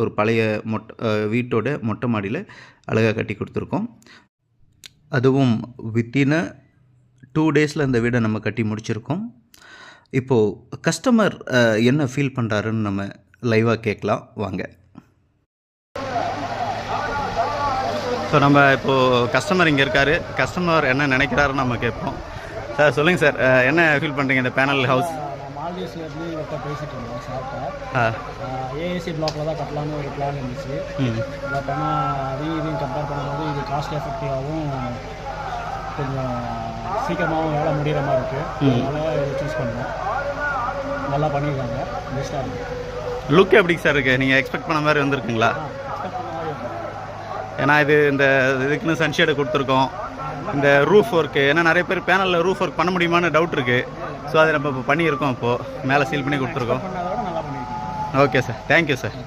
ஒரு பழைய வீட்டோட மொட்டை மாடியில் அழகாக கட்டி கொடுத்துருக்கோம். அதுவும் வித்தின் 2 டேஸில் இந்த வீடை நம்ம கட்டி முடிச்சிருக்கோம். இப்போது கஸ்டமர் என்ன ஃபீல் பண்ணுறாருன்னு நம்ம லைவாக கேட்கலாம் வாங்க. ஸோ நம்ம இப்போது கஸ்டமர் இங்கே இருக்கார். கஸ்டமர் என்ன நினைக்கிறாருன்னு நம்ம கேட்போம். சார் சொல்லுங்கள் சார், என்ன ஃபீல் பண்ணுறீங்க இந்த பேனல் ஹவுஸ்? மால்டீவ்ஸ்லேருந்து இவர்கிட்ட பேசிகிட்டு இருந்தோம் சார்கிட்ட. ஏஏசி பிளாக்ல தான் கட்டலான்னு ஒரு பிளான் இருந்துச்சு. பட் ஆனால் இதையும் கம்பேர் பண்ணும்போது இது காஸ்ட் எஃபெக்டிவாகவும் கொஞ்சம் சீக்கிரமாகவும் வேலை முடிகிற மாதிரி இருக்குது. அதனால் இதை சூஸ் பண்ணோம். நல்லா பண்ணியிருக்காங்க, பெஸ்ட்டாக இருக்குது. லுக் எப்படி சார் இருக்குது? நீங்கள் எக்ஸ்பெக்ட் பண்ண மாதிரி வந்திருக்குங்களா? எக்ஸ்பெக்ட் பண்ண மாதிரி இருக்குது. ஏன்னா இது இந்த இதுக்குன்னு சன்ஷேடு கொடுத்துருக்கோம். இந்த ரூஃப் ஒர்க்கு, ஏன்னா நிறைய பேர் பேனலில் ரூஃப் ஒர்க் பண்ண முடியுமான்னு டவுட் இருக்குது. ஸோ அதை நம்ம இப்போ பண்ணியிருக்கோம். இப்போது மேலே சீல் பண்ணி கொடுத்துருக்கோம். Okay sir, thank you sir.